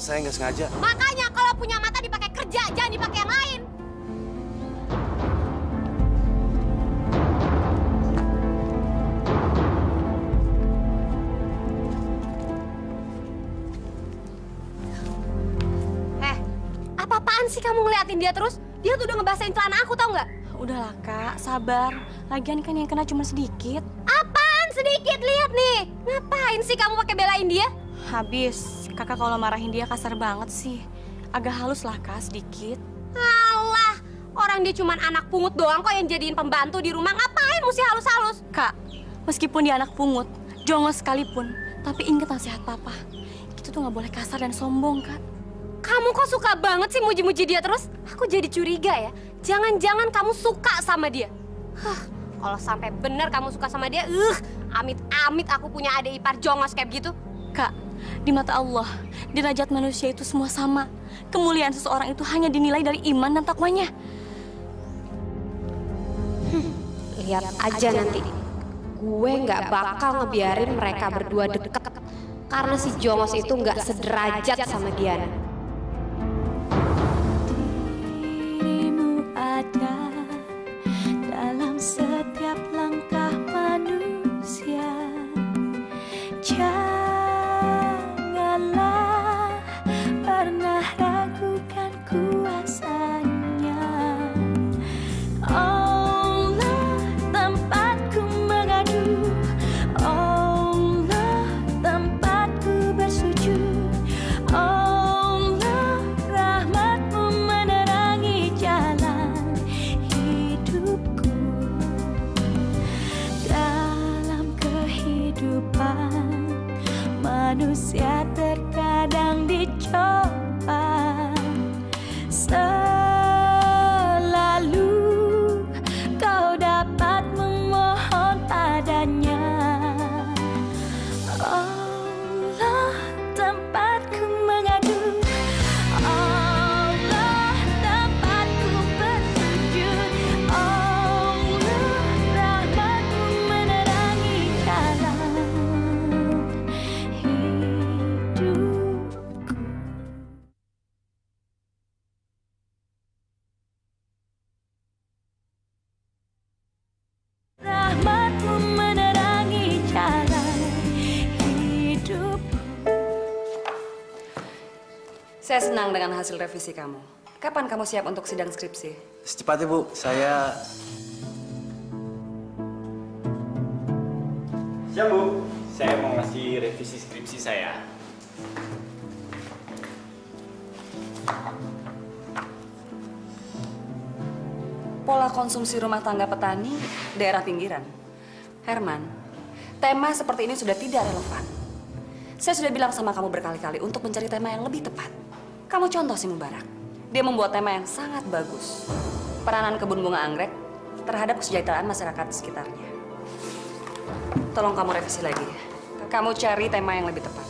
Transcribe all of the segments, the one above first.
saya nggak sengaja. Makanya kalau punya mata dipakai kerja, jangan dipakai yang lain. Apa-apaan sih kamu ngeliatin dia terus? Dia tuh udah ngebasahin celana aku, tau nggak? Udahlah kak, sabar. Lagian kan yang kena cuma sedikit. Apaan sedikit? Lihat nih. Ngapain sih kamu pakai belain dia? Habis, kakak kalau marahin dia kasar banget sih. Agak halus lah kak, sedikit. Alah, orang dia cuma anak pungut doang kok yang jadiin pembantu di rumah. Ngapain mesti halus-halus? Kak, meskipun dia anak pungut, jongos sekalipun, tapi ingat nasihat papa. Kita tuh nggak boleh kasar dan sombong, Kak. Kamu kok suka banget sih muji-muji dia terus? Aku jadi curiga ya. Jangan-jangan kamu suka sama dia. Kalau sampai benar kamu suka sama dia, amit-amit aku punya adik ipar jongos kayak begitu. Kak, di mata Allah, derajat manusia itu semua sama. Kemuliaan seseorang itu hanya dinilai dari iman dan takwanya. Lihat aja nanti. Gue nggak bakal ngebiarin mereka berdua deket. Karena si jongos itu nggak sederajat sama Diana. Dirimu ada dalam setiap langkah manusia. Janganlah pernah ragukan kuasanya. Allah tempatku mengadu, Allah tempatku bersujud, Allah rahmatmu menerangi jalan hidupku. Dalam kehidupan manusia terkadang dicoba, selalu kau dapat memohon padanya. Allah tempatku mengadu, Allah tempatku bersujud, Allah rahmatmu menerangi jalan hidupku. Rahmatmu menerangi jalan hidup. Saya senang dengan hasil revisi kamu. Kapan kamu siap untuk sidang skripsi? Secepatnya, Bu. Saya... Siap, Bu. Saya mau ngasih revisi skripsi saya. Pola konsumsi rumah tangga petani daerah pinggiran. Herman, tema seperti ini sudah tidak relevan. Saya sudah bilang sama kamu berkali-kali untuk mencari tema yang lebih tepat. Kamu contoh si Mubarak. Dia membuat tema yang sangat bagus. Peranan kebun bunga anggrek terhadap kesejahteraan masyarakat sekitarnya. Tolong kamu revisi lagi ya. Kamu cari tema yang lebih tepat.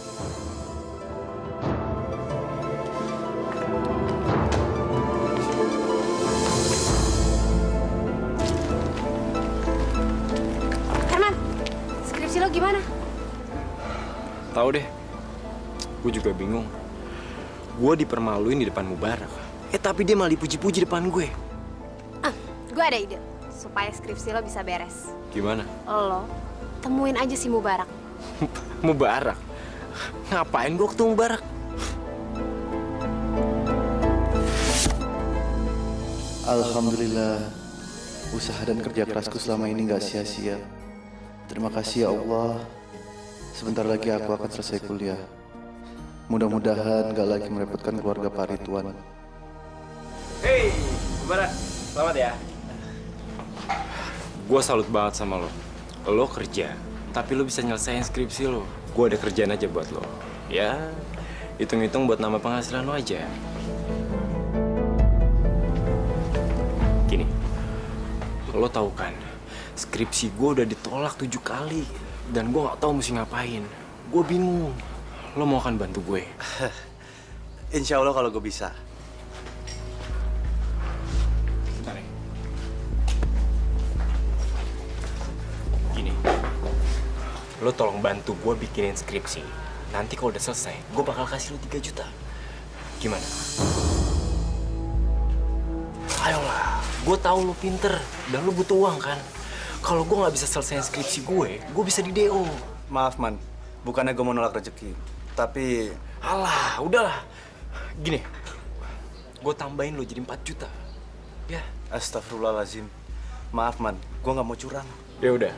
Herman, skripsi lo gimana? Tahu deh, gue juga bingung. Gue dipermaluin di depan Mubarak. Tapi dia malah dipuji-puji depan gue. Gue ada ide supaya skripsi lo bisa beres. Gimana? Lo temuin aja si Mubarak. Mubarak? Ngapain gue ketemu Mubarak? Alhamdulillah, usaha dan kerja kerasku selama ini nggak sia-sia. Terima kasih ya Allah. Sebentar lagi aku akan selesai kuliah. Mudah-mudahan nggak lagi merepotkan keluarga Pak Ridwan. Hei, Mubarak. Selamat ya. Gue salut banget sama lo. Lo kerja, tapi lo bisa nyelesain skripsi lo. Gue ada kerjaan aja buat lo. Ya, hitung-hitung buat nama penghasilan lo aja. Gini, lo tahu kan, skripsi gue udah ditolak 7 kali. Dan gue gak tahu mesti ngapain. Gue bingung. Lo mau kan bantu gue? Insya Allah kalau gue bisa. Bentar ya. Gini, lo tolong bantu gue bikinin skripsi. Nanti kalau udah selesai, gue bakal kasih lo 3 juta. Gimana? Ayolah, gue tahu lu pinter dan lu butuh uang kan. Kalau gue nggak bisa selesai skripsi gue bisa di DO. Maaf, Man. Bukannya gue mau nolak rezeki. Tapi... Alah, udahlah. Gini, gue tambahin lo jadi 4 juta. Ya. Astagfirullahaladzim. Maaf, Man. Gue nggak mau curang. Ya udah.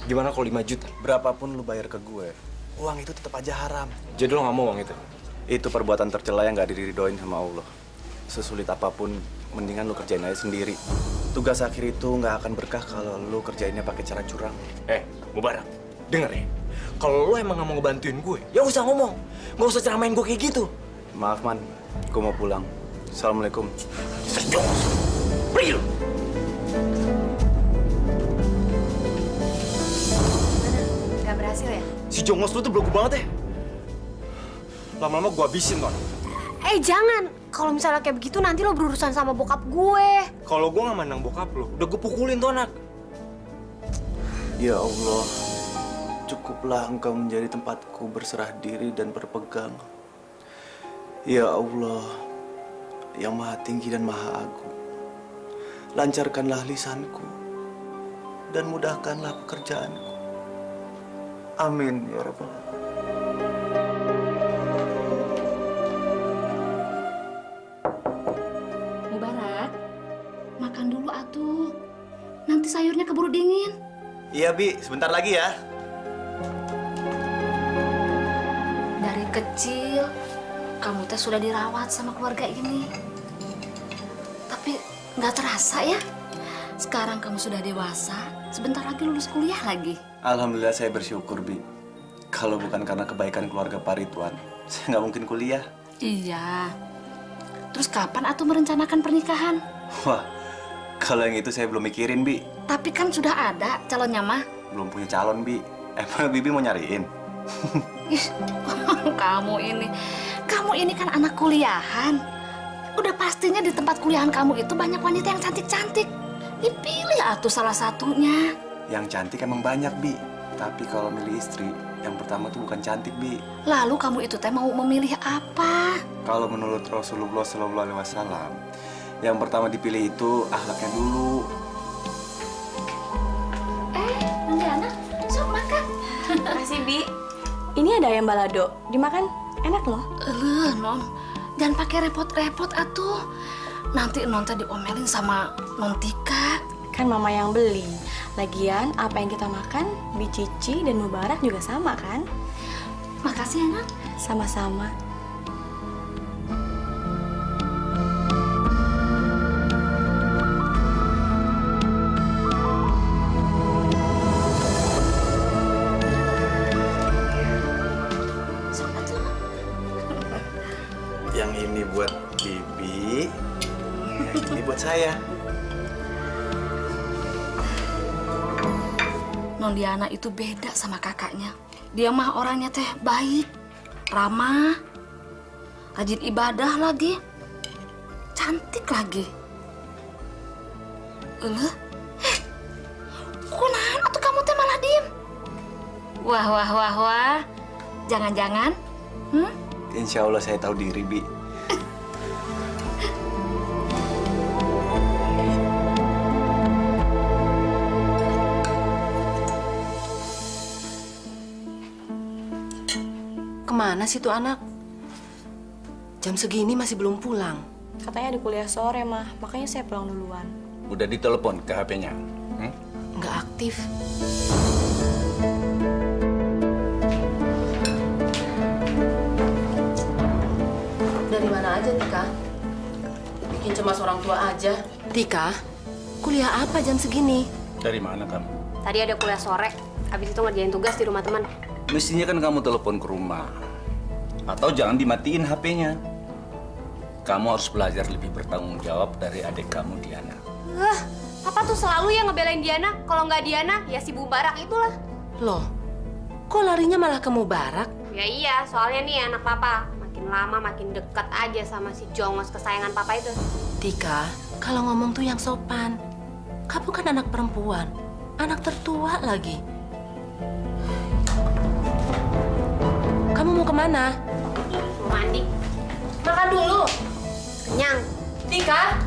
Gimana kalau 5 juta? Berapapun lu bayar ke gue, uang itu tetap aja haram. Jadi lo nggak mau uang itu? Itu perbuatan tercela yang nggak diridoin sama Allah. Sesulit apapun, mendingan lu kerjain aja sendiri. Tugas akhir itu nggak akan berkah kalau lu kerjainnya pakai cara curang. Mubarak, denger ya. Kalau lo emang nggak mau ngebantuin gue, ya usah ngomong. Nggak usah ceramain gue kayak gitu. Maaf, Man. Gue mau pulang. Assalamualaikum. Sejong. Pergi lo. Gak berhasil ya? Si Jongos lu tuh belagu banget ya. Lama-lama gue habisin, Ton. Jangan. Kalau misalnya kayak begitu nanti lo berurusan sama bokap gue. Kalau gue nggak mandang bokap lo, udah gue pukulin tuh anak. Ya Allah, cukuplah Engkau menjadi tempatku berserah diri dan berpegang. Ya Allah, yang Maha Tinggi dan Maha Agung, lancarkanlah lisanku dan mudahkanlah pekerjaanku. Amin ya Rabbal Alamin. Mubarak, makan dulu atuh. Nanti sayurnya keburu dingin. Iya, Bi. Sebentar lagi ya. Dari kecil, kamu teh sudah dirawat sama keluarga ini. Tapi nggak terasa ya. Sekarang kamu sudah dewasa, sebentar lagi lulus kuliah lagi. Alhamdulillah saya bersyukur, Bi. Kalau bukan karena kebaikan keluarga Pak Ridwan, saya nggak mungkin kuliah. Iya. Terus kapan atuh merencanakan pernikahan? Wah, kalau yang itu saya belum mikirin, Bi. Tapi kan sudah ada calonnya mah. Belum punya calon, Bi. Emang Bibi mau nyariin? Ih, kamu ini kan anak kuliahan. Udah pastinya di tempat kuliahan kamu itu banyak wanita yang cantik-cantik. Dipilih atuh salah satunya. Yang cantik emang banyak, Bi. Tapi kalau milih istri, yang pertama tuh bukan cantik, Bi. Lalu kamu itu teh mau memilih apa? Kalau menurut Rasulullah SAW, yang pertama dipilih itu akhlaknya dulu. Nanti anak, sok makan. Makasih, Bi. Ini ada ayam balado. Dimakan enak loh. Non, jangan pakai repot-repot atuh. Nanti non teh diomelin sama non Tika. Kan mama yang beli. Lagian apa yang kita makan, Bi Cici dan Mubarak juga sama kan? Makasih ya, Non. Sama-sama. Sok atuh. Yang ini buat Bibi, yang ini buat saya. Non Diana itu beda sama kakaknya. Dia mah orangnya teh baik, ramah, rajin ibadah lagi, cantik lagi. Kunahan atuh kamu teh malah diem? Wah. Jangan-jangan, Insya Allah saya tahu diri, Bi. Kemana sih tuh anak? Jam segini masih belum pulang. Katanya ada kuliah sore, Mah. Makanya saya pulang duluan. Udah ditelepon ke HP-nya? Nggak aktif. Dari mana aja, Tika? Bikin cemas orang tua aja. Tika, kuliah apa jam segini? Dari mana kamu? Tadi ada kuliah sore. Habis itu ngerjain tugas di rumah teman. Mestinya kan kamu telepon ke rumah. Atau jangan dimatiin HP-nya. Kamu harus belajar lebih bertanggung jawab dari adik kamu, Diana. Papa tuh selalu yang ngebelain Diana. Kalau nggak Diana, ya si Mubarak itulah. Loh, kok larinya malah ke Mubarak? Ya iya, soalnya nih anak papa makin lama makin dekat aja sama si Jongos kesayangan papa itu. Tika, kalau ngomong tuh yang sopan. Kamu kan anak perempuan, anak tertua lagi. Kamu mau kemana? Mau mandi. Makan dulu. Kenyang. Tika.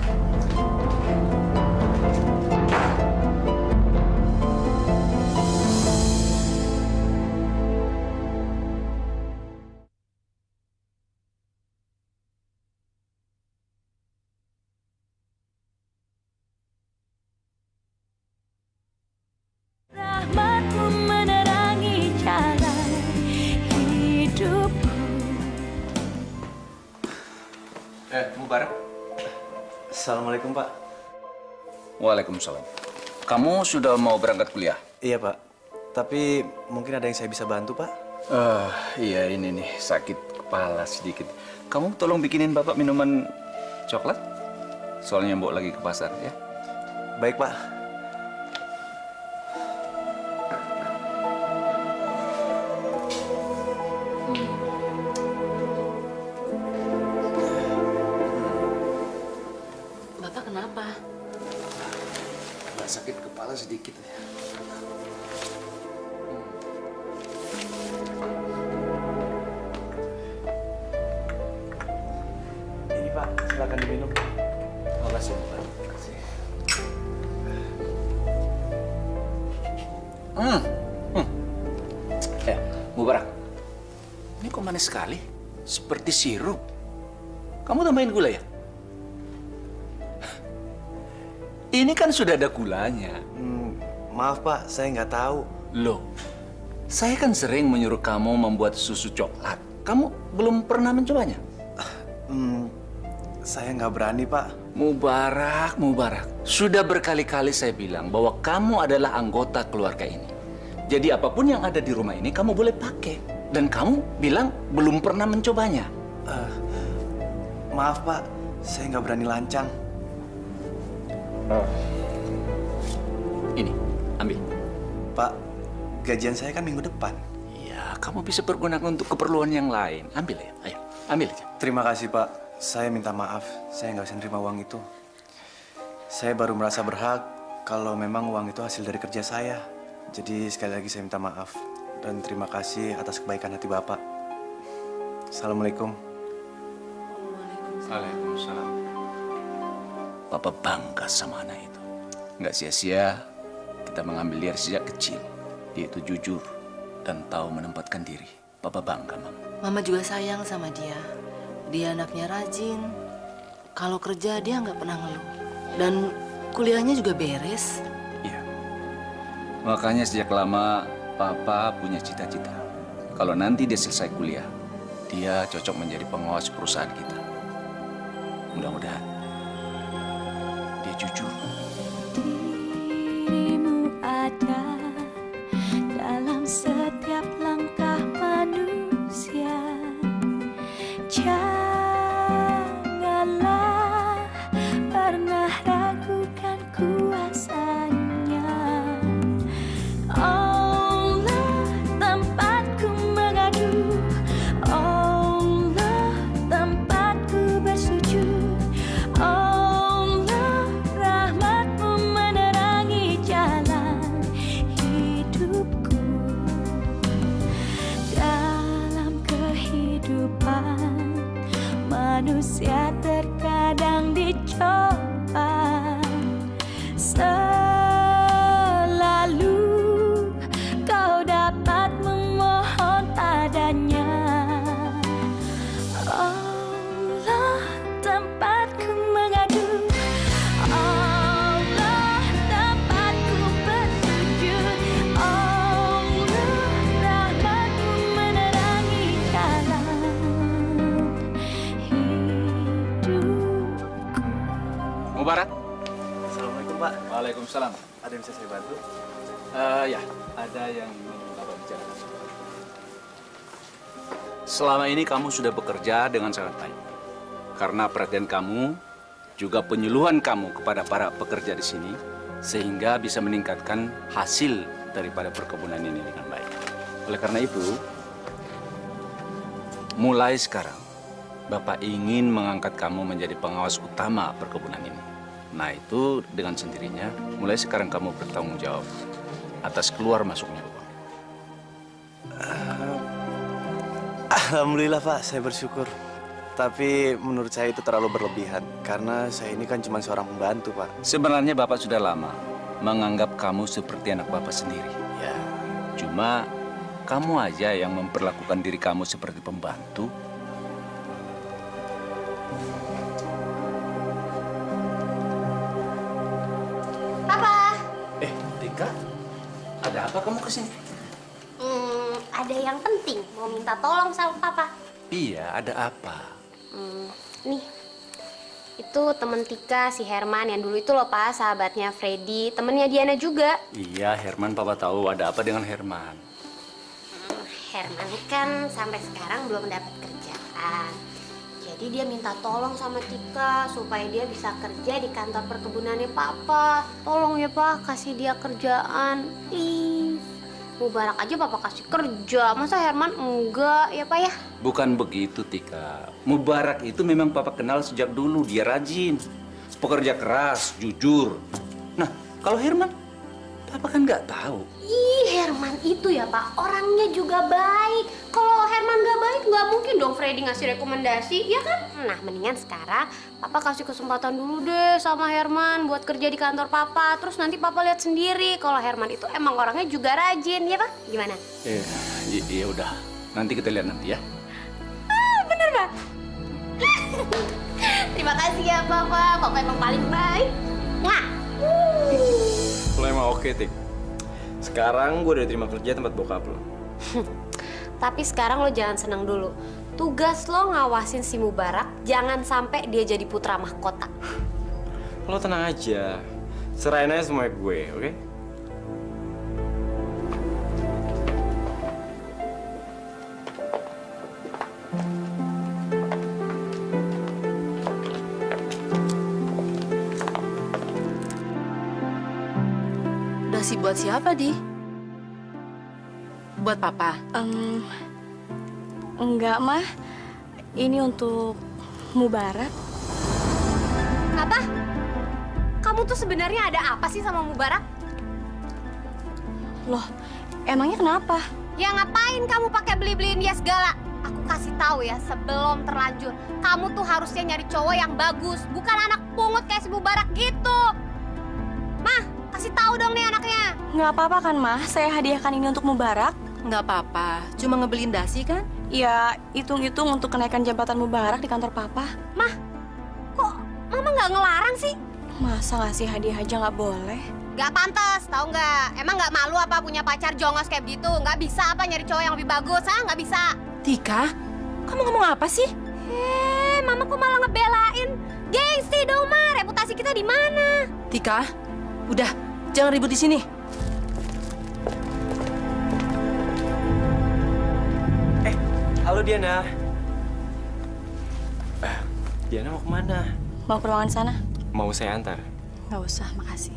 Rahmatmu menerangi jalan hidupku. Mubarak. Assalamualaikum, Pak. Waalaikumsalam. Kamu sudah mau berangkat kuliah? Iya, Pak. Tapi mungkin ada yang saya bisa bantu, Pak? Iya ini nih, sakit kepala sedikit. Kamu tolong bikinin Bapak minuman coklat? Soalnya Mbok lagi ke pasar, ya. Baik, Pak. Bapak kenapa? Sakit kepala sedikit ya. Ini, Pak. Silakan diminum. Makasih, Pak. Makasih. Mubarak. Ini kok manis sekali? Seperti sirup. Kamu tambahin gula ya? Ini kan sudah ada gulanya. Maaf, Pak. Saya nggak tahu. Loh, saya kan sering menyuruh kamu membuat susu coklat. Kamu belum pernah mencobanya? Saya nggak berani, Pak. Mubarak, Mubarak. Sudah berkali-kali saya bilang bahwa kamu adalah anggota keluarga ini. Jadi apapun yang ada di rumah ini kamu boleh pakai. Dan kamu bilang belum pernah mencobanya. Maaf, Pak. Saya nggak berani lancang. Ini, ambil. Pak, gajian saya kan minggu depan. Ya, kamu bisa pergunakan untuk keperluan yang lain. Ambil ya, ayo. Ambil aja. Terima kasih, Pak. Saya minta maaf. Saya nggak bisa nerima uang itu. Saya baru merasa berhak kalau memang uang itu hasil dari kerja saya. Jadi sekali lagi saya minta maaf. Dan terima kasih atas kebaikan hati Bapak. Assalamualaikum. Waalaikumsalam. Papa bangga sama anak itu. Nggak sia-sia kita mengambil dia sejak kecil. Dia itu jujur dan tahu menempatkan diri. Papa bangga, Mam. Mama juga sayang sama dia. Dia anaknya rajin. Kalau kerja dia nggak pernah ngeluh. Dan kuliahnya juga beres. Iya. Makanya sejak lama Papa punya cita-cita. Kalau nanti dia selesai kuliah, dia cocok menjadi pengawas perusahaan kita. Mudah-mudahan dia jujur. Dirimu ada dalam setiap langkah manusia. Janganlah pernah ragukan kuasanya. Allah tempatku mengadu, Allah tempatku bersujud, Allah rahmatmu menerangi jalan hidupku. Dalam kehidupan manusia terkadang dicoba. Selalu kau dapat memohon padanya. Allah tempatku mengadu, Allah tempatku bersujud, Allah rahmatmu menerangi jalan hidupku. Mubarak. Assalamualaikum, Pak. Waalaikumsalam. Ada yang bisa saya bantu? Ya, ada yang ingin Bapak bicarakan. Selama ini kamu sudah bekerja dengan sangat baik. Karena perhatian kamu, juga penyuluhan kamu kepada para pekerja di sini, sehingga bisa meningkatkan hasil daripada perkebunan ini dengan baik. Oleh karena itu, mulai sekarang, Bapak ingin mengangkat kamu menjadi pengawas utama perkebunan ini. Nah itu dengan sendirinya, mulai sekarang kamu bertanggung jawab atas keluar masuknya uang. Alhamdulillah, Pak. Saya bersyukur. Tapi menurut saya itu terlalu berlebihan. Karena saya ini kan cuma seorang pembantu, Pak. Sebenarnya Bapak sudah lama menganggap kamu seperti anak Bapak sendiri. Ya, Cuma kamu aja yang memperlakukan diri kamu seperti pembantu. Papa, Tika, ada apa kamu kesini? ada yang penting mau minta tolong sama Papa. Iya, ada apa? Nih, itu temen Tika, si Herman yang dulu itu loh Pak, sahabatnya Freddy, temennya Diana juga. Iya, Herman, Papa tahu ada apa dengan Herman. Herman kan sampai sekarang belum dapat kerjaan. Jadi dia minta tolong sama Tika supaya dia bisa kerja di kantor perkebunannya Papa. Tolong ya Pak, kasih dia kerjaan. Please. Mubarak aja Papa kasih kerja. Masa Herman enggak ya Pak ya? Bukan begitu, Tika. Mubarak itu memang Papa kenal sejak dulu. Dia rajin, pekerja keras, jujur. Nah, kalau Herman, Papa kan nggak tahu. Ih, Herman itu ya Pak, orangnya juga baik. Kalau Herman nggak baik, nggak mungkin dong Freddy ngasih rekomendasi, ya kan? Nah, mendingan sekarang Papa kasih kesempatan dulu deh sama Herman buat kerja di kantor Papa. Terus nanti Papa lihat sendiri kalau Herman itu emang orangnya juga rajin, ya Pak? Gimana? Iya udah. Nanti kita lihat nanti ya. Bener, Pak? Terima kasih ya Papa, Papa emang paling baik. Wah. Lo emang oke, Tik. Sekarang gue udah terima kerja tempat bokap lo. Tapi sekarang lo jangan seneng dulu. Tugas lo ngawasin si Mubarak, jangan sampai dia jadi putra mahkota. Lo tenang aja. Serahin aja semuanya gue, oke? Dasi buat siapa, Di? Buat Papa? Enggak, Mah. Ini untuk Mubarak. Apa? Kamu tuh sebenarnya ada apa sih sama Mubarak? Loh, emangnya kenapa? Ya ngapain kamu pakai beli-beliin dia segala? Aku kasih tahu ya sebelum terlanjur. Kamu tuh harusnya nyari cowok yang bagus, bukan anak pungut kayak si Mubarak gitu. Mah, kasih tahu dong nih anaknya. Nggak apa-apa kan, Mah? Saya hadiahkan ini untuk Mubarak. Nggak apa-apa, cuma ngebeliin dasi kan? Ya, hitung-hitung untuk kenaikan jabatan Mubarak di kantor Papa. Mah, kok Mama nggak ngelarang sih? Masa ngasih hadiah aja nggak boleh? Gak pantas, tahu nggak? Emang nggak malu apa punya pacar jongos kayak gitu? Nggak bisa apa nyari cowok yang lebih bagus? Nggak bisa. Tika, kamu ngomong apa sih? Mama kok malah ngebelain? Gengsi dong, Ma. Reputasi kita di mana? Tika, udah, jangan ribut di sini. Halo Diana. Diana mau kemana? Mau ke ruangan sana? Mau saya antar? Nggak usah, makasih.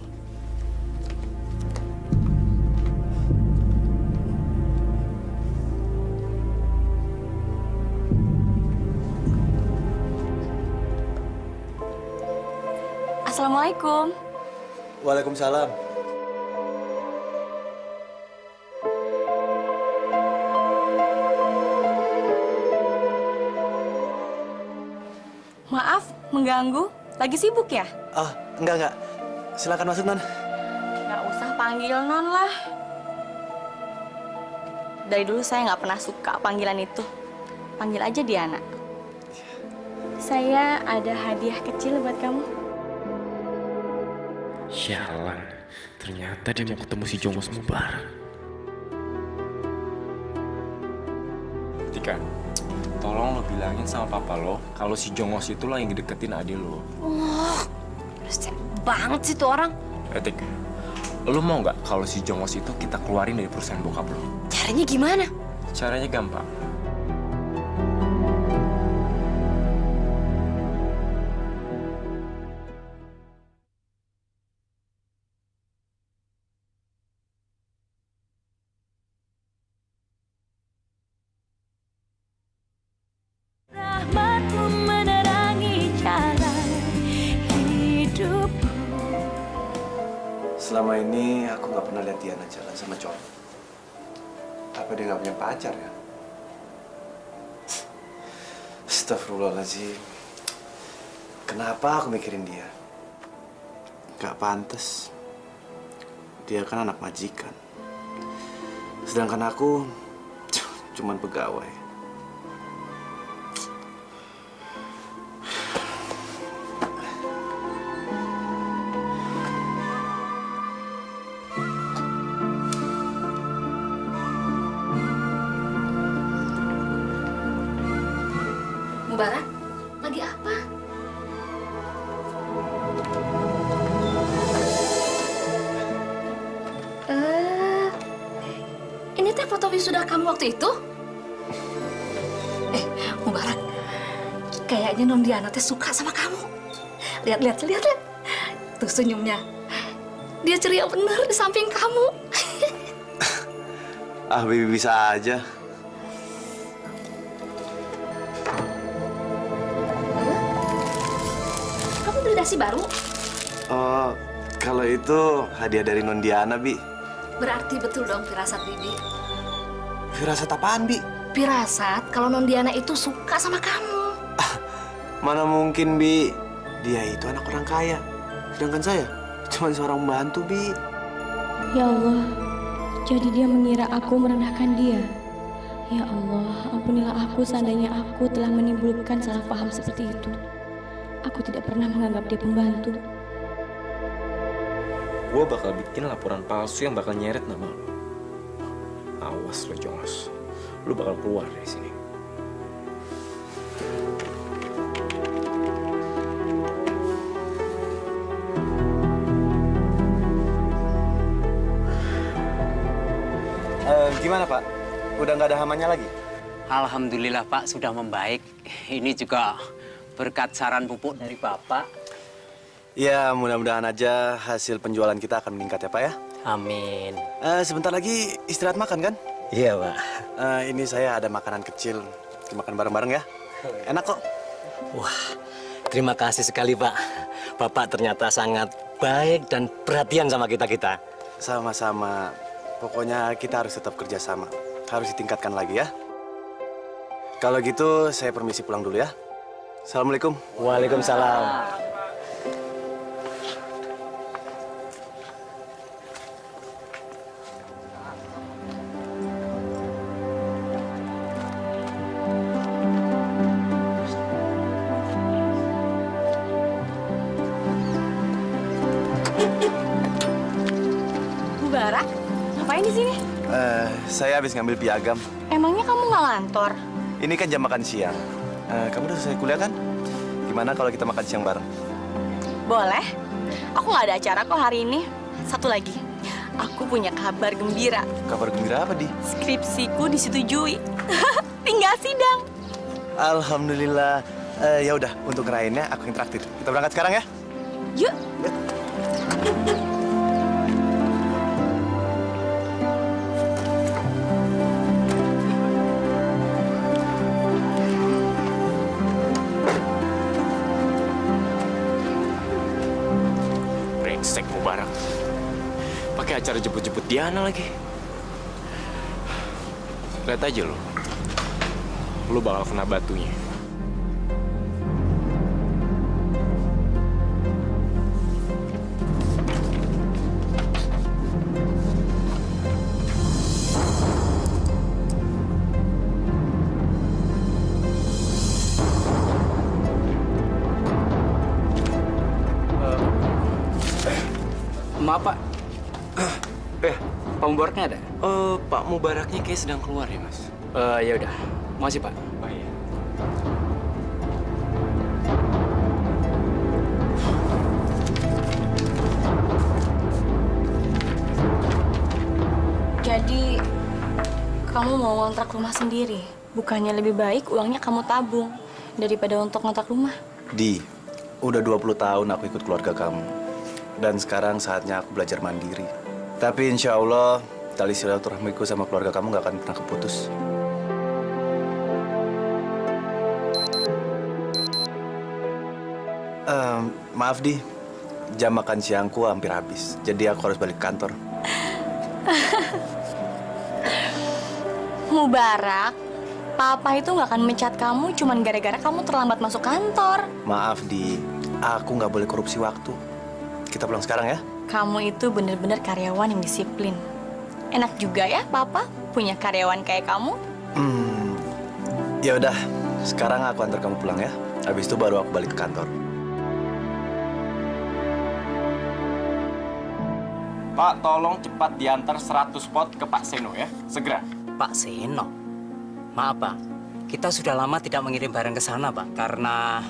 Assalamualaikum. Waalaikumsalam. Maaf, mengganggu. Lagi sibuk ya? Oh, enggak. Silakan masuk, Non. Nggak usah panggil Non lah. Dari dulu saya nggak pernah suka panggilan itu. Panggil aja Diana. Saya ada hadiah kecil buat kamu. Sialan, ternyata dia mau ketemu si Jongos Mubarak. Tika, tolong lo bilangin sama papa lo kalau si Jongos itulah yang deketin adik lo. Resep banget sih tuh orang. Tik, lo mau nggak kalau si Jongos itu kita keluarin dari perusahaan bokap lo? Caranya gimana? Caranya gampang. Rahmatmu menerangi jalan hidupku. Selama ini aku nggak pernah lihat Diana jalan sama cowok. Apa dia nggak punya pacar ya? Astagfirullahaladzim. Kenapa aku mikirin dia? Gak pantas. Dia kan anak majikan. Sedangkan aku cuman pegawai. Mubarak, lagi apa? Ini teh foto wisuda kamu waktu itu? Mubarak, kayaknya Non Diana teh suka sama kamu. Lihat. Tuh senyumnya. Dia ceria bener di samping kamu. Ah, Bibi bisa aja. Kamu beli dasi baru? Oh, kalau itu hadiah dari Nondiana, Bi. Berarti betul dong firasat Bibi. Firasat apaan, Bi? Firasat kalau Non Diana itu suka sama kamu. Mana mungkin, Bi? Dia itu anak orang kaya. Sedangkan saya cuma seorang pembantu, Bi. Ya Allah, jadi dia mengira aku merendahkan dia. Ya Allah, ampunilah aku seandainya aku telah menimbulkan salah paham seperti itu. Aku tidak pernah menganggap dia pembantu. Gue bakal bikin laporan palsu yang bakal nyeret nama lo. Awas lo, Jongos. Lo bakal keluar dari sini. Gimana, Pak? Udah nggak ada hamanya lagi? Alhamdulillah Pak, sudah membaik. Ini juga berkat saran pupuk dari Bapak. Ya, mudah-mudahan aja hasil penjualan kita akan meningkat ya, Pak ya. Amin. Sebentar lagi istirahat makan kan? Iya Pak. Ini saya ada makanan kecil. Kita makan bareng-bareng ya. Enak kok. Wah, terima kasih sekali Pak. Bapak ternyata sangat baik dan perhatian sama kita-kita. Sama-sama. Pokoknya kita harus tetap kerjasama. Harus ditingkatkan lagi ya. Kalau gitu, saya permisi pulang dulu ya. Assalamualaikum. Waalaikumsalam. Mubarak, ngapain di sini? Saya habis ngambil piagam. Emangnya kamu nggak ngantor? Ini kan jam makan siang. Kamu udah selesai kuliah kan? Gimana kalau kita makan siang bareng? Boleh. Aku nggak ada acara kok hari ini. Satu lagi, aku punya kabar gembira. Kabar gembira apa, Di? Skripsiku disetujui. Tinggal sidang. Alhamdulillah. Ya udah, untuk ngerayainnya aku yang traktir. Kita berangkat sekarang ya? Yuk. Brengsek Mubarak. Pakai acara jemput-jemput Diana lagi. Lihat aja lo. Lo bakal kena batunya. Maaf Pak. Pak Mubaraknya ada? Pak Mubaraknya kayak sedang keluar ya, Mas. Ya udah. Makasih Pak. Oh iya. Jadi, kamu mau ngontrak rumah sendiri? Bukannya lebih baik uangnya kamu tabung daripada untuk ngontrak rumah? Di, udah 20 tahun aku ikut keluarga kamu. Dan sekarang saatnya aku belajar mandiri. Tapi insya Allah, tali silaturahmiku sama keluarga kamu gak akan pernah keputus. Maaf, Di. Jam makan siangku hampir habis. Jadi aku harus balik ke kantor. Mubarak, Papa itu nggak akan mencat kamu cuman gara-gara kamu terlambat masuk kantor. Maaf, Di. Aku nggak boleh korupsi waktu. Kita pulang sekarang ya. Kamu itu bener-bener karyawan yang disiplin. Enak juga ya, Papa punya karyawan kayak kamu. Ya udah, sekarang aku antar kamu pulang ya. Habis itu baru aku balik ke kantor. Pak, tolong cepat diantar 100 pot ke Pak Seno ya. Segera. Pak Seno, maaf Pak, kita sudah lama tidak mengirim barang ke sana Pak, karena...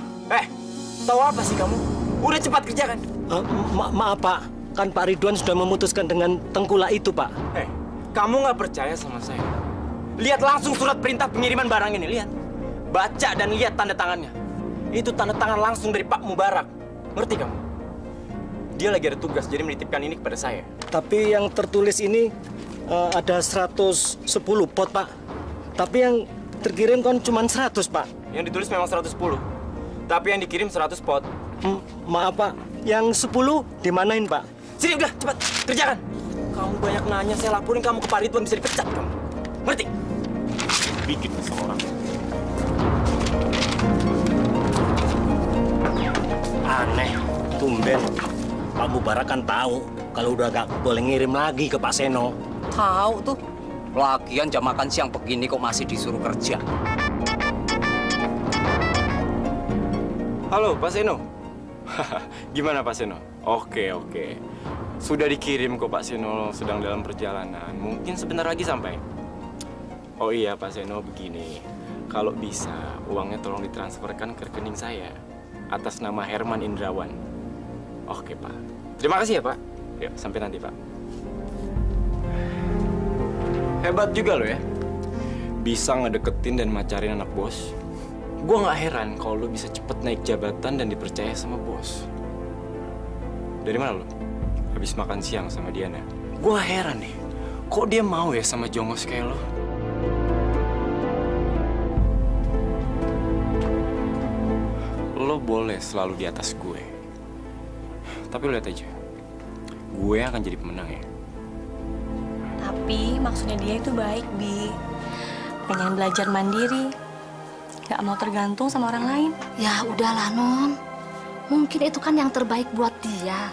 Tahu apa sih kamu? Udah cepat kerjakan. Maaf Pak, kan Pak Ridwan sudah memutuskan dengan Tengkulak itu Pak. Kamu nggak percaya sama saya? Lihat langsung surat perintah pengiriman barang ini, lihat. Baca dan lihat tanda tangannya. Itu tanda tangan langsung dari Pak Mubarak. Ngerti kamu? Dia lagi ada tugas, jadi menitipkan ini kepada saya. Tapi yang tertulis ini ada 110 pot Pak. Tapi yang terkirim kan cuma 100 Pak. Yang ditulis memang 110. Tapi yang dikirim 100 pot. Maaf Pak, yang 10 dimanain Pak? Sini udah, cepat, kerjakan. Kamu banyak nanya, saya laporin kamu ke Pak Ridwan, bisa dipecat kamu. Ngerti? Bikin seseorang. Aneh, tumben. Pak Mubarak kan tahu kalau udah gak boleh ngirim lagi ke Pak Seno. Tahu tuh. Lagian jam makan siang begini kok masih disuruh kerja. Halo, Pak Seno. Gimana Pak Seno? Oke. Sudah dikirim kok Pak Seno, sedang dalam perjalanan. Mungkin sebentar lagi sampai. Oh iya Pak Seno, begini. Kalau bisa, uangnya tolong ditransferkan ke rekening saya atas nama Herman Indrawan. Oke Pak. Terima kasih ya Pak. Yuk, sampai nanti Pak. Hebat juga lo ya. Bisa ngedeketin dan macarin anak bos. Gue nggak heran kalau lo bisa cepet naik jabatan dan dipercaya sama bos. Dari mana lo? Habis makan siang sama Diana. Gue heran nih, kok dia mau ya sama jongos kayak lo? Lo boleh selalu di atas gue. Tapi lo lihat aja, gue akan jadi pemenang ya. Tapi maksudnya dia itu baik, Bi. Pengen belajar mandiri. Gak mau tergantung sama orang lain. Ya udahlah Non, mungkin itu kan yang terbaik buat dia.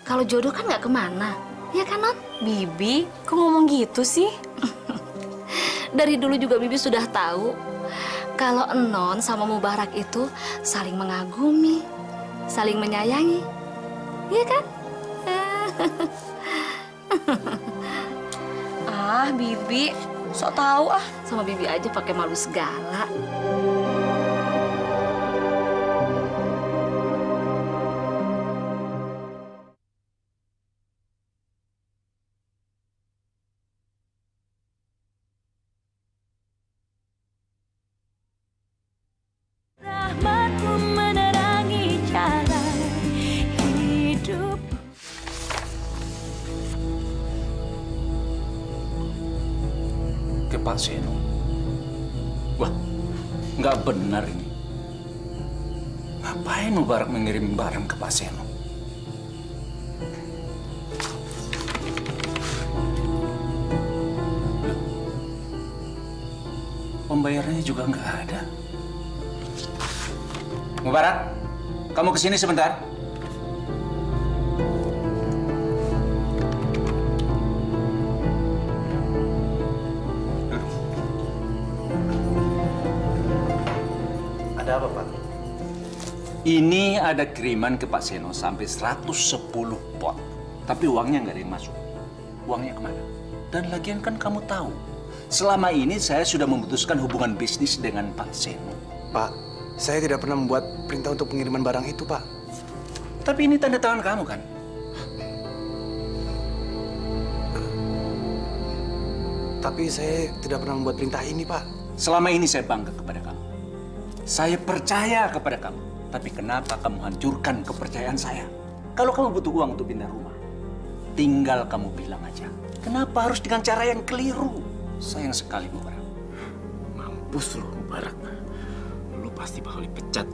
Kalau jodoh kan nggak kemana, ya kan Non? Bibi, kok ngomong gitu sih? Dari dulu juga Bibi sudah tahu kalau Non sama Mubarak itu saling mengagumi, saling menyayangi, iya kan? Bibi, sok tahu ah. Sama Bibi aja pakai malu segala. Rahmatmu menerangi jalan hidup. Ke Pak Seno. Wah, nggak benar ini. Ngapain Mubarak mengirim barang ke Pak Seno? Pembayarannya juga nggak ada. Mubarak, kamu kesini sebentar. Ada apa, Pak? Ini ada kiriman ke Pak Seno sampai 110 pot. Tapi uangnya nggak ada yang masuk. Uangnya kemana? Dan lagian kan kamu tahu, selama ini saya sudah memutuskan hubungan bisnis dengan Pak Seno. Pak, saya tidak pernah membuat perintah untuk pengiriman barang itu, Pak. Tapi ini tanda tangan kamu kan? Tapi saya tidak pernah membuat perintah ini, Pak. Selama ini saya bangga kepada kamu. Saya percaya kepada kamu. Tapi kenapa kamu hancurkan kepercayaan saya? Kalau kamu butuh uang untuk pindah rumah, tinggal kamu bilang aja. Kenapa harus dengan cara yang keliru? Sayang sekali, Mubarak. Mampus lo, Mubarak. Lo pasti bakal dipecat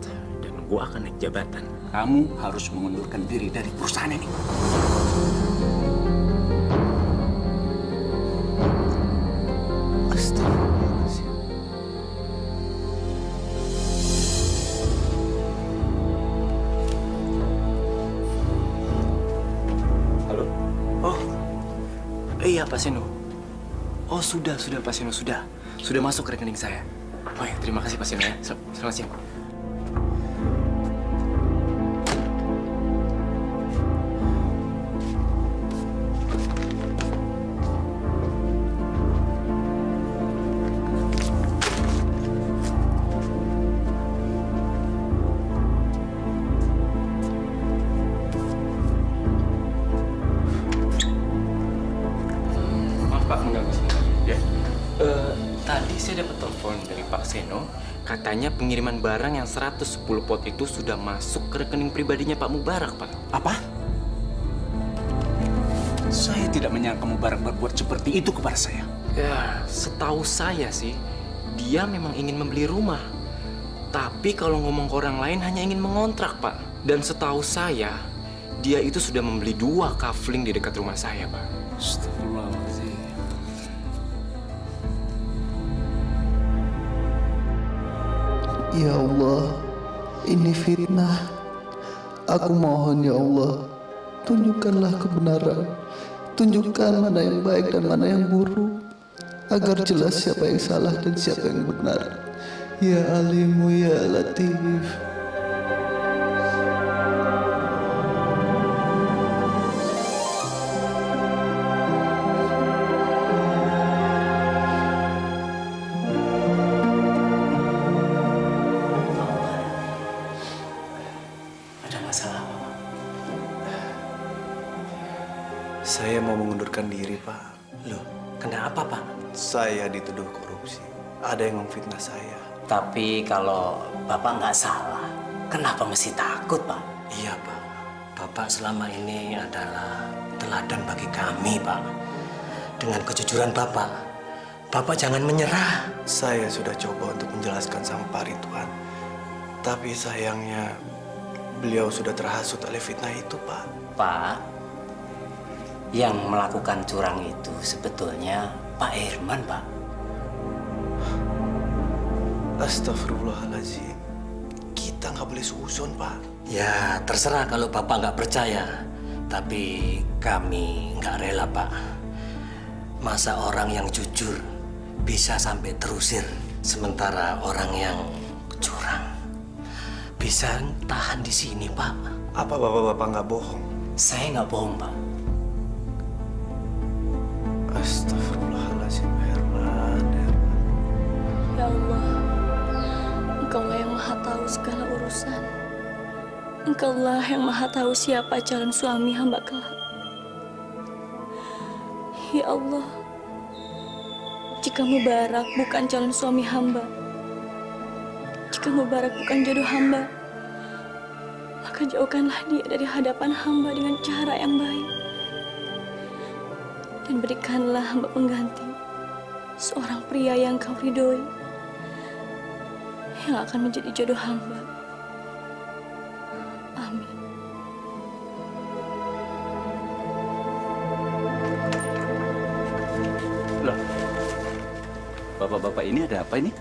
dan gua akan naik jabatan. Kamu harus mengundurkan diri dari perusahaan ini. Astagfirullahaladzim. Pak Seno. Oh sudah Pak Seno, sudah masuk ke rekening saya. Oh ya, terima kasih Pak Seno ya. Selamat siang. Maaf Pak, mengganggu sebentar ya. Tadi saya dapat telepon dari Pak Seno, katanya pengiriman barang yang 110 pot itu sudah masuk ke rekening pribadinya Pak Mubarak, Pak. Apa? Saya tidak menyangka Mubarak berbuat seperti itu kepada saya. Ya, setahu saya sih, dia memang ingin membeli rumah. Tapi kalau ngomong ke orang lain hanya ingin mengontrak, Pak. Dan setahu saya, dia itu sudah membeli 2 kafling di dekat rumah saya, Pak. Astagfirullahaladzim. Ya Allah, ini fitnah. Aku mohon ya Allah, tunjukkanlah kebenaran. Tunjukkan mana yang baik dan mana yang buruk, agar jelas siapa yang salah dan siapa yang benar. Ya Alimu ya Latif. Ada masalah apa, Pak? Saya mau mengundurkan diri, Pak. Loh, kenapa, Pak? Saya dituduh korupsi. Ada yang memfitnah saya. Tapi kalau Bapak nggak salah, kenapa mesti takut, Pak? Iya, Pak. Bapak selama ini adalah teladan bagi kami, Pak. Dengan kejujuran Bapak, Bapak jangan menyerah. Saya sudah coba untuk menjelaskan sama Pak Ridwan. Tapi sayangnya beliau sudah terhasut oleh fitnah itu, Pak. Pak, yang melakukan curang itu sebetulnya Pak Herman, Pak. Astagfirullahaladzim. Kita nggak boleh suuzon, Pak. Ya, terserah kalau Bapak nggak percaya. Tapi kami nggak rela, Pak. Masa orang yang jujur bisa sampai terusir, sementara orang yang curang bisa tahan di sini, Pak. Apa bapak-bapak nggak bohong? Saya nggak bohong, Pak. Astagfirullahaladzim, Herman. Ya Allah, Engkaulah yang maha tahu segala urusan. Engkaulah yang maha tahu siapa calon suami hamba kelak. Ya Allah, jika Mubarak bukan calon suami hamba, jika Mubarak bukan jodoh hamba, maka jauhkanlah dia dari hadapan hamba dengan cara yang baik. Dan berikanlah hamba pengganti, seorang pria yang kau ridhoi, yang akan menjadi jodoh hamba. Amin. Loh, bapak-bapak ini ada apa ini?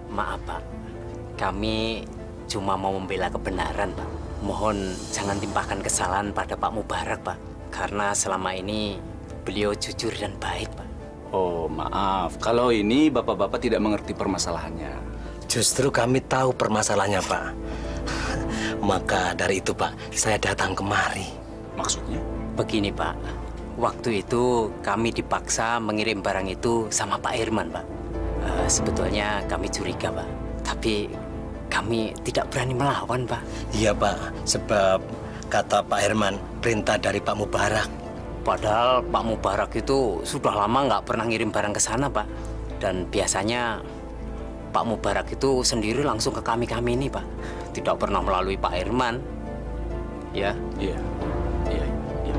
Maaf, Pak. Kami cuma mau membela kebenaran, Pak. Mohon jangan timpahkan kesalahan pada Pak Mubarak, Pak. Karena selama ini beliau jujur dan baik, Pak. Oh, maaf. Kalau ini bapak-bapak tidak mengerti permasalahannya. Justru kami tahu permasalahannya, Pak. Maka dari itu, Pak, saya datang kemari. Maksudnya? Begini, Pak. Waktu itu kami dipaksa mengirim barang itu sama Pak Herman, Pak. Sebetulnya kami curiga, Pak. Tapi kami tidak berani melawan, Pak. Iya, Pak. Sebab kata Pak Herman, perintah dari Pak Mubarak. Padahal Pak Mubarak itu sudah lama nggak pernah ngirim barang ke sana, Pak. Dan biasanya Pak Mubarak itu sendiri langsung ke kami-kami ini, Pak. Tidak pernah melalui Pak Herman. Ya? Iya. Iya. Iya.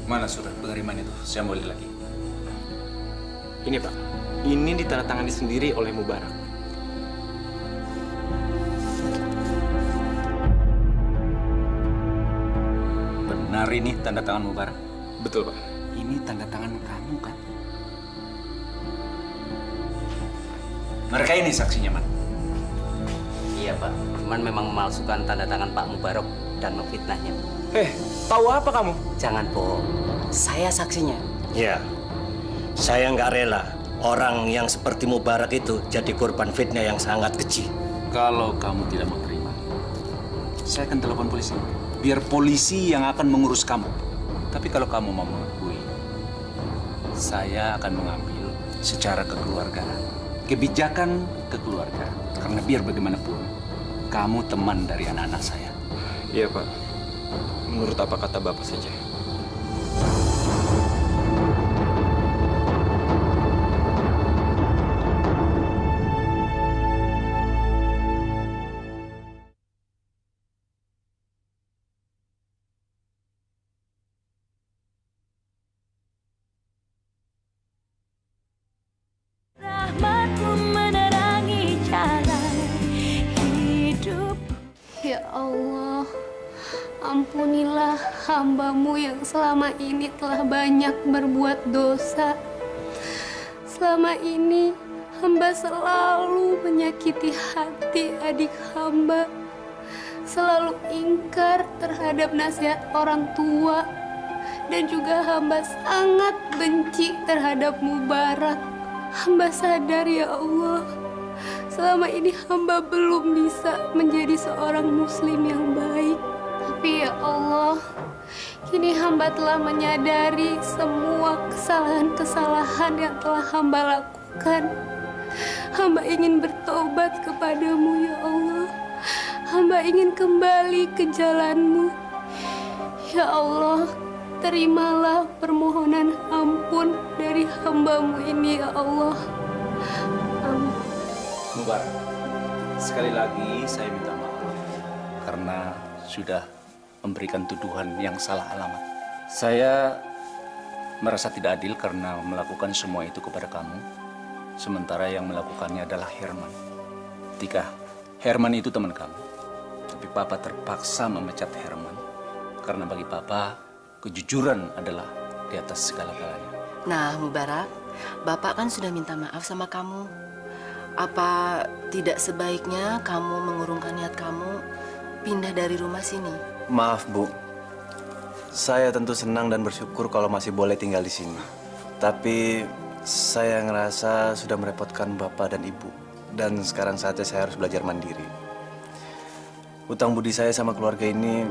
Mana surat pengiriman itu? Saya mau lihat lagi. Ini Pak, ini ditandatangani sendiri oleh Mubarak. Benar ini tanda tangan Mubarak? Betul Pak. Ini tanda tangan kamu kan? Mereka ini saksinya, Man. Iya, Pak. Cuman memang memalsukan tanda tangan Pak Mubarok dan memfitnahnya. Tahu apa kamu? Jangan bohong. Saya saksinya. Ya, saya nggak rela orang yang seperti Mubarak itu jadi korban fitnah yang sangat keji. Kalau kamu tidak mau terima, saya akan telepon polisi. Biar polisi yang akan mengurus kamu. Tapi kalau kamu mau mengakui, saya akan mengambil secara kekeluargaan. Kebijakan kekeluargaan. Karena biar bagaimanapun, kamu teman dari anak-anak saya. Iya, Pak. Menurut apa kata Bapak saja. Rahmatmu menerangi jalan hidup. Ya Allah, ampunilah hamba-Mu yang selama ini telah banyak berbuat dosa. Selama ini hamba selalu menyakiti hati adik hamba, selalu ingkar terhadap nasihat orang tua, dan juga hamba sangat benci terhadap Mubarak. Hamba sadar ya Allah, selama ini hamba belum bisa menjadi seorang muslim yang baik. Tapi ya Allah, kini hamba telah menyadari semua kesalahan-kesalahan yang telah hamba lakukan. Hamba ingin bertobat kepadamu ya Allah. Hamba ingin kembali ke jalan-Mu. Ya Allah, terimalah permohonan ampun dari hamba-Mu ini ya Allah. Amin. Mubarak, sekali lagi saya minta maaf karena sudah memberikan tuduhan yang salah alamat. Saya merasa tidak adil karena melakukan semua itu kepada kamu, sementara yang melakukannya adalah Herman. Tika, Herman itu teman kamu, tapi Papa terpaksa memecat Herman karena bagi Papa kejujuran adalah di atas segala-galanya. Nah, Mubarak, Bapak kan sudah minta maaf sama kamu. Apa tidak sebaiknya kamu mengurungkan niat kamu pindah dari rumah sini? Maaf, Bu. Saya tentu senang dan bersyukur kalau masih boleh tinggal di sini. Tapi saya ngerasa sudah merepotkan Bapak dan Ibu. Dan sekarang saatnya saya harus belajar mandiri. Utang budi saya sama keluarga ini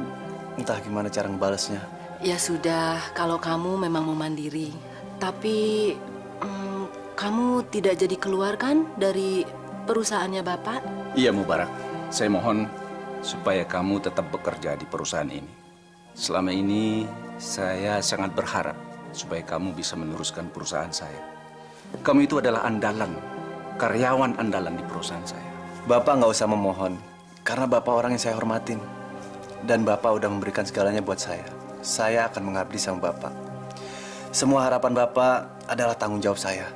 entah gimana cara ngebalesnya. Ya sudah, kalau kamu memang mau mandiri. Tapi kamu tidak jadi keluar kan dari perusahaannya Bapak? Iya Mubarak, saya mohon supaya kamu tetap bekerja di perusahaan ini. Selama ini saya sangat berharap supaya kamu bisa meneruskan perusahaan saya. Kamu itu adalah andalan, karyawan andalan di perusahaan saya. Bapak nggak usah memohon, karena Bapak orang yang saya hormatin. Dan Bapak udah memberikan segalanya buat saya. Saya akan mengabdi sama Bapak. Semua harapan Bapak adalah tanggung jawab saya.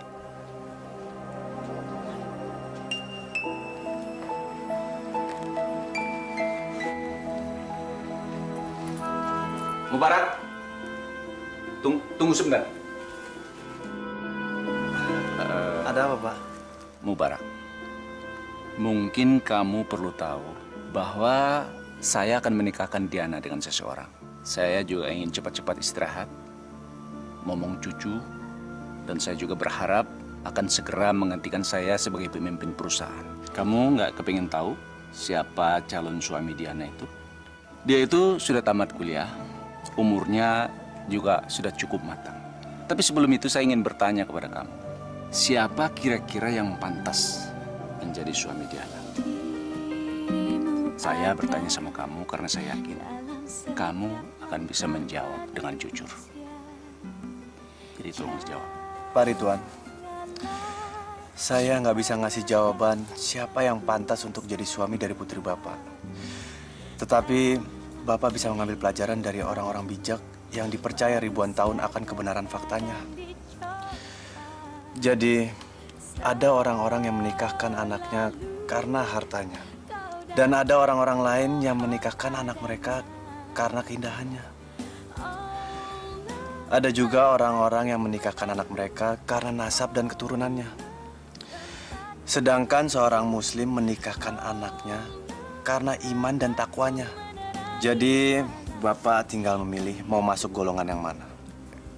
Mubarak, tunggu sebentar. Ada apa, Pak? Mubarak, mungkin kamu perlu tahu bahwa saya akan menikahkan Diana dengan seseorang. Saya juga ingin cepat-cepat istirahat, momong cucu, dan saya juga berharap akan segera menggantikan saya sebagai pemimpin perusahaan. Kamu nggak kepingin tahu siapa calon suami Diana itu? Dia itu sudah tamat kuliah, umurnya juga sudah cukup matang. Tapi sebelum itu saya ingin bertanya kepada kamu, siapa kira-kira yang pantas menjadi suami Diana? Saya bertanya sama kamu karena saya yakin kamu akan bisa menjawab dengan jujur. Jadi tolong jawab. Pak Ridwan, saya nggak bisa ngasih jawaban siapa yang pantas untuk jadi suami dari putri Bapak. Tetapi Bapak bisa mengambil pelajaran dari orang-orang bijak yang dipercaya ribuan tahun akan kebenaran faktanya. Jadi, ada orang-orang yang menikahkan anaknya karena hartanya. Dan ada orang-orang lain yang menikahkan anak mereka karena keindahannya. Ada juga orang-orang yang menikahkan anak mereka karena nasab dan keturunannya. Sedangkan seorang muslim menikahkan anaknya karena iman dan takwanya. Jadi Bapak tinggal memilih mau masuk golongan yang mana.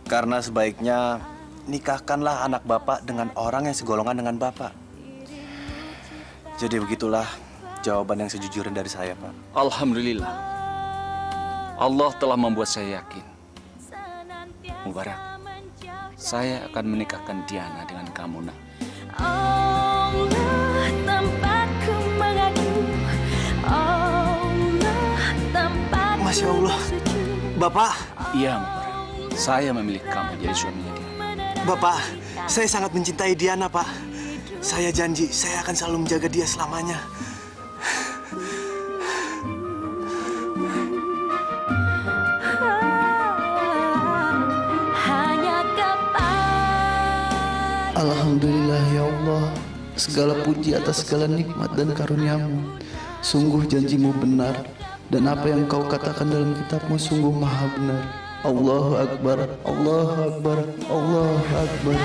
Karena sebaiknya nikahkanlah anak Bapak dengan orang yang segolongan dengan Bapak. Jadi begitulah jawaban yang sejujurnya dari saya, Pak. Alhamdulillah. Allah telah membuat saya yakin. Mubarak, saya akan menikahkan Diana dengan kamu, nak. Allah tempatku mengadu, Allah tempat. Masya Allah, Bapak. Iya, Mubarak. Saya memilih kamu jadi suaminya dia. Bapak, saya sangat mencintai Diana, Pak. Saya janji, saya akan selalu menjaga dia selamanya. Alhamdulillah ya Allah, segala puji atas segala nikmat dan karunia-Mu. Sungguh janjimu benar, dan apa yang Kau katakan dalam kitab-Mu sungguh maha benar. Allahu Akbar, Allahu Akbar, Allahu Akbar.